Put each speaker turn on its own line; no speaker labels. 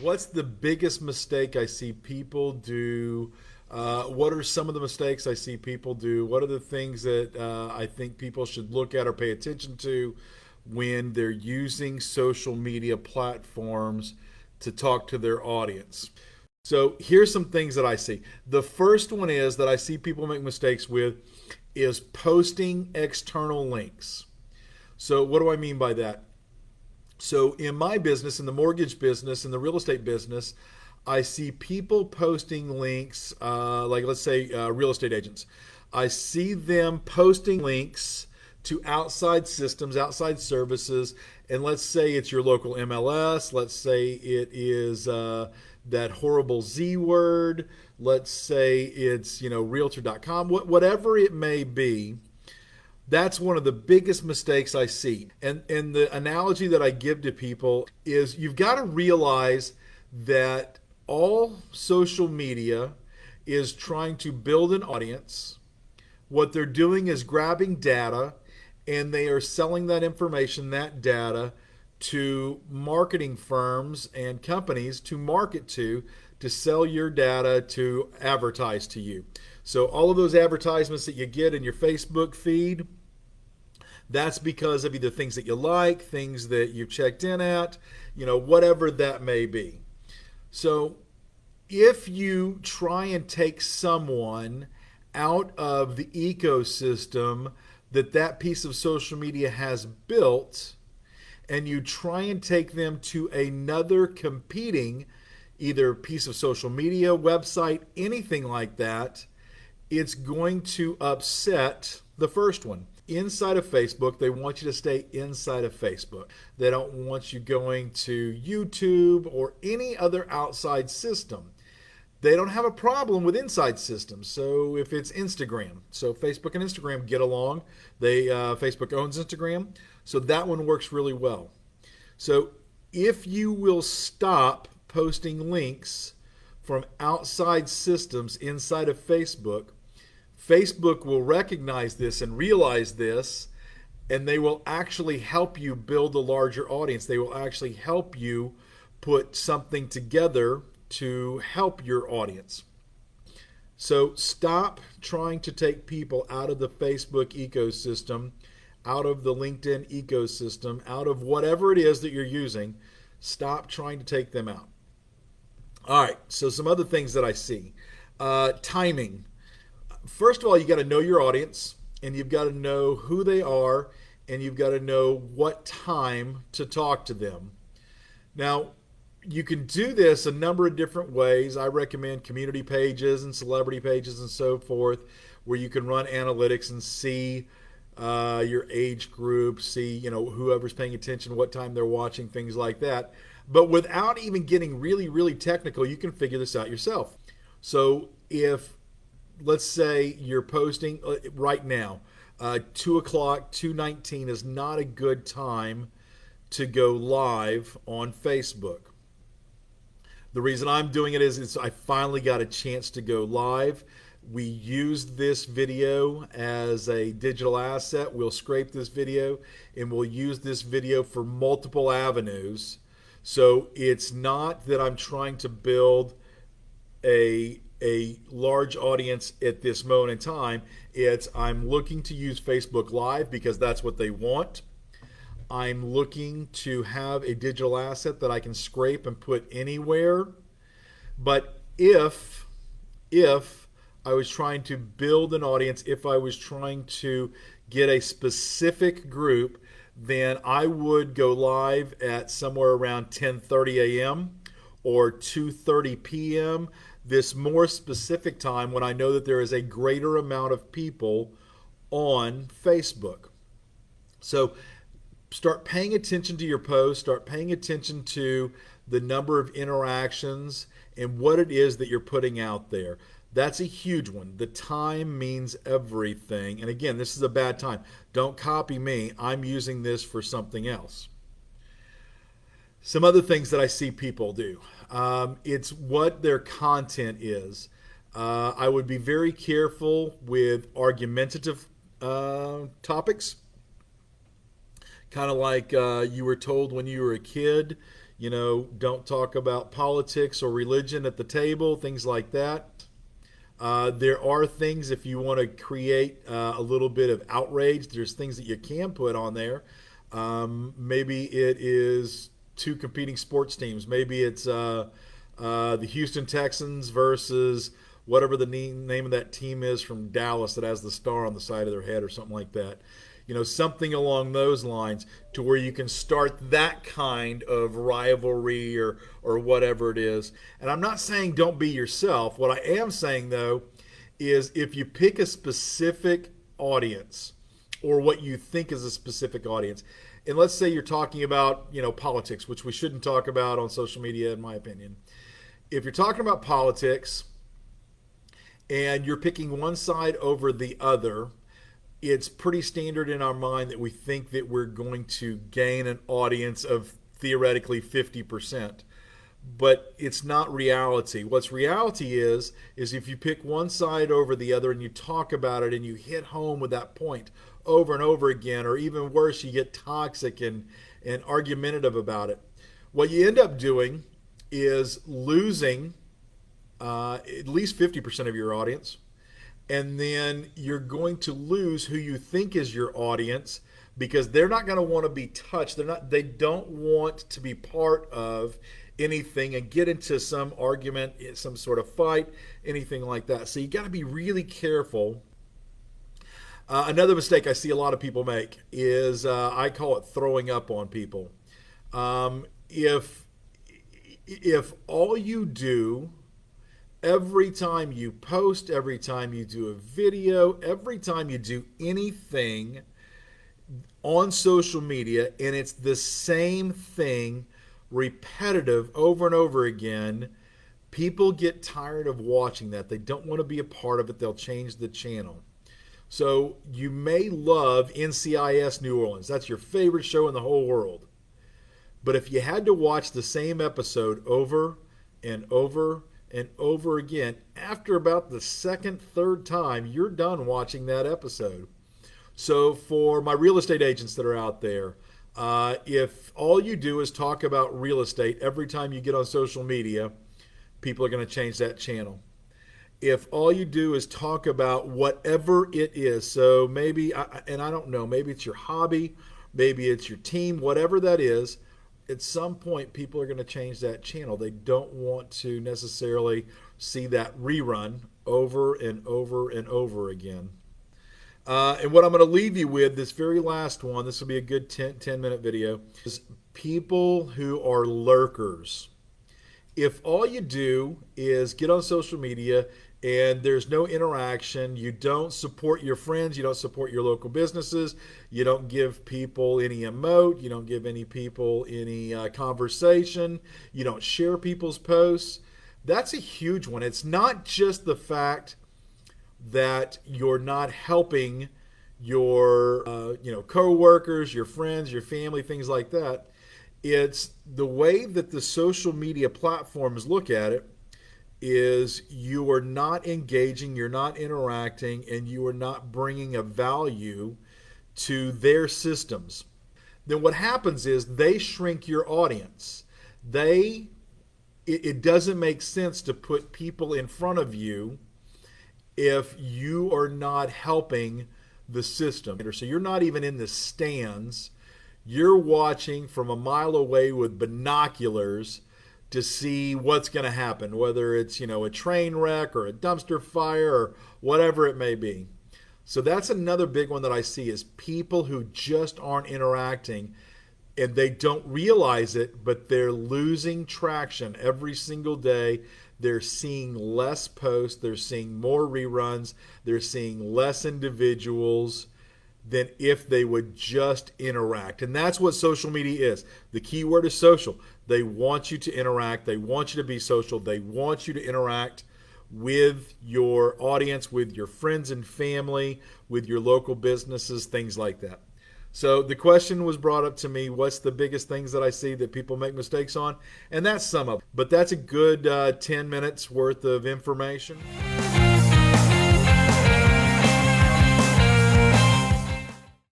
What's the biggest mistake I see people do? What are some of the mistakes I see people do? What are the things that I think people should look at or pay attention to when they're using social media platforms to talk to their audience? So here's some things that I see. The first one is that I see people make mistakes with is posting external links. So what do I mean by that? So in my business, in the mortgage business, in the real estate business, I see people posting links, like let's say real estate agents. I see them posting links to outside systems, outside services, and let's say it's your local MLS. Let's say it is that horrible Z word. Let's say it's Realtor.com. Whatever it may be, that's one of the biggest mistakes I see. And the analogy that I give to people is you've got to realize that all social media is trying to build an audience. What they're doing is grabbing data and they are selling that information, that data, to marketing firms and companies to market to sell your data, to advertise to you. So all of those advertisements that you get in your Facebook feed, that's because of either things that you like, things that you've checked in at, whatever that may be. So if you try and take someone out of the ecosystem that piece of social media has built, and you try and take them to another competing either piece of social media, website, anything like that, it's going to upset the first one. Inside of Facebook, they want you to stay inside of Facebook. They don't want you going to YouTube or any other outside system. They don't have a problem with inside systems. So if it's Instagram, so Facebook and Instagram get along. Facebook owns Instagram, so that one works really well. So if you will stop posting links from outside systems inside of Facebook, Facebook will recognize this and realize this, and they will actually help you build a larger audience. They will actually help you put something together to help your audience. So stop trying to take people out of the Facebook ecosystem, out of the LinkedIn ecosystem, out of whatever it is that you're using. Stop trying to take them out. All right, so some other things that I see. Timing. First of all, you got to know your audience, and you've got to know who they are, and you've got to know what time to talk to them. Now, you can do this a number of different ways. I recommend community pages and celebrity pages and so forth, where you can run analytics and see your age group, see whoever's paying attention, what time they're watching, things like that. But without even getting really, really technical, you can figure this out yourself. So if, let's say you're posting right now, 2 o'clock, 2:19 is not a good time to go live on Facebook. The reason I'm doing it is I finally got a chance to go live. We used this video as a digital asset. We'll scrape this video and we'll use this video for multiple avenues. So it's not that I'm trying to build a large audience at this moment in time. It's I'm looking to use Facebook Live because that's what they want. I'm looking to have a digital asset that I can scrape and put anywhere. But if I was trying to build an audience, if I was trying to get a specific group, then I would go live at somewhere around 10:30 a.m. or 2:30 p.m. This more specific time when I know that there is a greater amount of people on Facebook. So start paying attention to your posts, start paying attention to the number of interactions and what it is that you're putting out there. That's a huge one. The time means everything. And again, this is a bad time. Don't copy me. I'm using this for something else. Some other things that I see people do. It's what their content is. I would be very careful with argumentative topics. Kind of like you were told when you were a kid, Don't talk about politics or religion at the table, things like that. There are things, if you want to create a little bit of outrage, there's things that you can put on there. Maybe it is two competing sports teams. Maybe it's the Houston Texans versus whatever the name of that team is from Dallas that has the star on the side of their head or something like that. Something along those lines, to where you can start that kind of rivalry or whatever it is. And I'm not saying don't be yourself. What I am saying, though, is if you pick a specific audience, or what you think is a specific audience, and let's say you're talking about, politics, which we shouldn't talk about on social media, in my opinion. If you're talking about politics and you're picking one side over the other, it's pretty standard in our mind that we think that we're going to gain an audience of theoretically 50%. But it's not reality. What's reality is if you pick one side over the other and you talk about it and you hit home with that point over and over again, or even worse, you get toxic and argumentative about it, what you end up doing is losing at least 50% of your audience. And then you're going to lose who you think is your audience, because they're not going to want to be touched. They don't want to be part of anything and get into some argument, some sort of fight, anything like that. So you got to be really careful. Another mistake I see a lot of people make is I call it throwing up on people. If all you do, every time you post, every time you do a video, every time you do anything on social media, and it's the same thing repetitive over and over again, people get tired of watching that. They don't want to be a part of it. They'll change the channel. So you may love NCIS New Orleans. That's your favorite show in the whole world. But if you had to watch the same episode over and over and over again, after about the second, third time, you're done watching that episode. So for my real estate agents that are out there, if all you do is talk about real estate every time you get on social media, people are going to change that channel. If all you do is talk about whatever it is, so maybe, and I don't know, maybe it's your hobby, maybe it's your team, whatever that is, at some point people are going to change that channel. They don't want to necessarily see that rerun over and over and over again. And what I'm going to leave you with, this very last one, this will be a good 10-minute video, is people who are lurkers. If all you do is get on social media and there's no interaction, you don't support your friends, you don't support your local businesses, you don't give people any emote, you don't give any people any conversation, you don't share people's posts, that's a huge one. It's not just the fact that you're not helping your co-workers, your friends, your family, things like that. It's the way that the social media platforms look at it is you are not engaging, you're not interacting, and you are not bringing a value to their systems. Then what happens is they shrink your audience. It doesn't make sense to put people in front of you if you are not helping the system. So you're not even in the stands. You're watching from a mile away with binoculars to see what's going to happen, whether it's, a train wreck or a dumpster fire or whatever it may be. So that's another big one that I see is people who just aren't interacting, and they don't realize it, but they're losing traction every single day. They're seeing less posts, they're seeing more reruns, they're seeing less individuals than if they would just interact. And that's what social media is. The key word is social. They want you to interact. They want you to be social. They want you to interact with your audience, with your friends and family, with your local businesses, things like that. So the question was brought up to me, what's the biggest things that I see that people make mistakes on? And that's some of it. But that's a good 10 minutes worth of information.